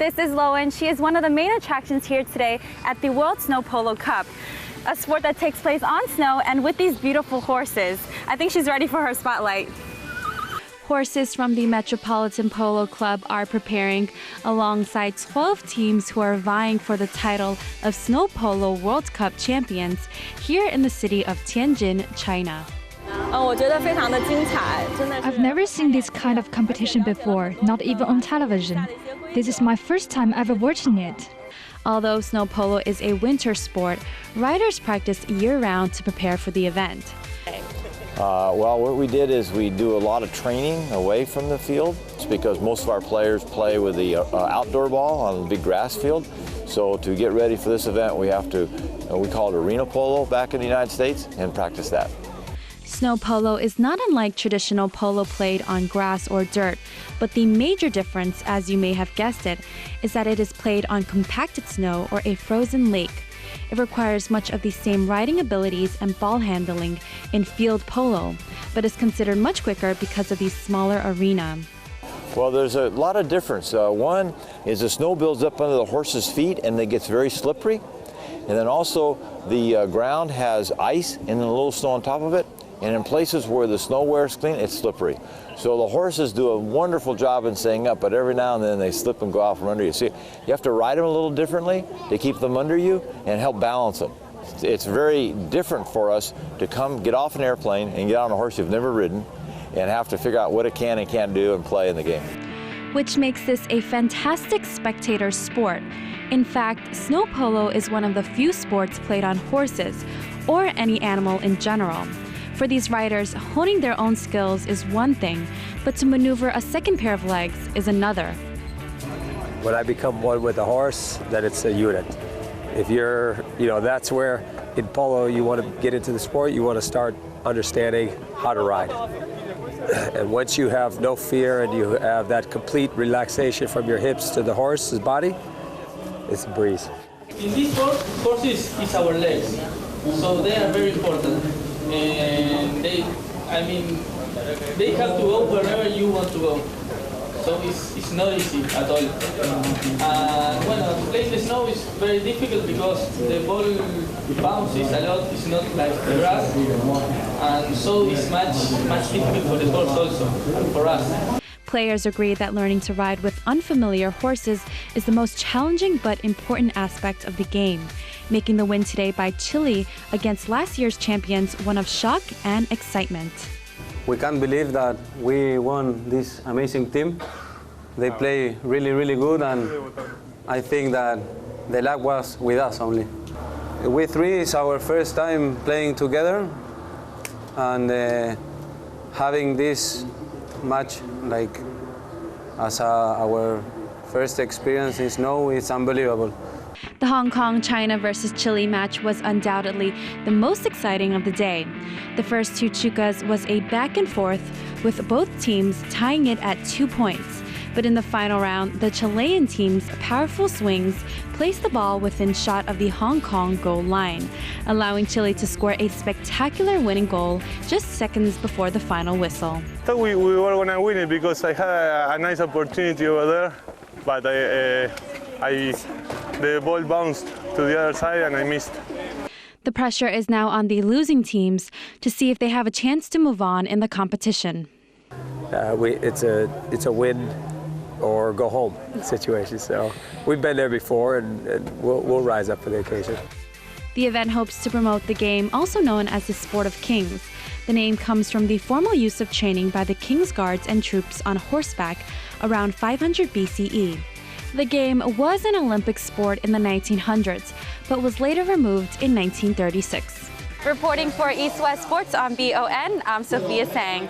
This is Lowen. She is one of the main attractions here today at the World Snow Polo Cup, a sport that takes place on snow and with these beautiful horses. I think she's ready for her spotlight. Horses from the Metropolitan Polo Club are preparing alongside 12 teams who are vying for the title of Snow Polo World Cup champions here in the city of Tianjin, China. I've never seen this kind of competition before, not even on television. This is my first time ever watching it. Although snow polo is a winter sport, riders practice year-round to prepare for the event. Well, what we did is we do a lot of training away from the field. It's because most of our players play with the outdoor ball on a big grass field. So to get ready for this event, we have to, we call it arena polo back in the United States, and practice that. Snow polo is not unlike traditional polo played on grass or dirt, but the major difference, as you may have guessed it, is that it is played on compacted snow or a frozen lake. It requires much of the same riding abilities and ball handling in field polo, but is considered much quicker because of the smaller arena. Well, there's a lot of difference. One is the snow builds up under the horse's feet and it gets very slippery. And then also the ground has ice and then a little snow on top of it. And in places where the snow wears clean, it's slippery. So the horses do a wonderful job in staying up, but every now and then they slip and go out from under you. So you have to ride them a little differently to keep them under you and help balance them. It's very different for us to come, get off an airplane and get on a horse you've never ridden and have to figure out what it can and can't do and play in the game. Which makes this a fantastic spectator sport. In fact, snow polo is one of the few sports played on horses, or any animal in general. For these riders, honing their own skills is one thing, but to maneuver a second pair of legs is another. When I become one with the horse, then it's a unit. If you're, that's where in polo you want to get into the sport, you want to start understanding how to ride. And once you have no fear and you have that complete relaxation from your hips to the horse's body, it's a breeze. In this sport, horses is our legs, so they are very important. And they have to go wherever you want to go. So it's not easy at all. And to play in the snow is very difficult because the ball bounces a lot. It's not like the grass, and so it's much difficult for the horse also, and for us. Players agree that learning to ride with unfamiliar horses is the most challenging but important aspect of the game, making the win today by Chile against last year's champions one of shock and excitement. We can't believe that we won this amazing team. They play really, really good, and I think that the luck was with us only. We three is our first time playing together, and having this match as our first experience in snow is unbelievable. The Hong Kong-China versus Chile match was undoubtedly the most exciting of the day. The first two chukas was a back and forth, with both teams tying it at 2 points. But in the final round, the Chilean team's powerful swings placed the ball within shot of the Hong Kong goal line, allowing Chile to score a spectacular winning goal just seconds before the final whistle. I thought we were going to win it because I had a nice opportunity over there, but the ball bounced to the other side and I missed. The pressure is now on the losing teams to see if they have a chance to move on in the competition. It's a win or go home situation. So we've been there before, and we'll rise up for the occasion. The event hopes to promote the game, also known as the Sport of Kings. The name comes from the formal use of training by the King's Guards and troops on horseback around 500 BCE. The game was an Olympic sport in the 1900s, but was later removed in 1936. Reporting for East West Sports on BON, I'm Sophia Sang.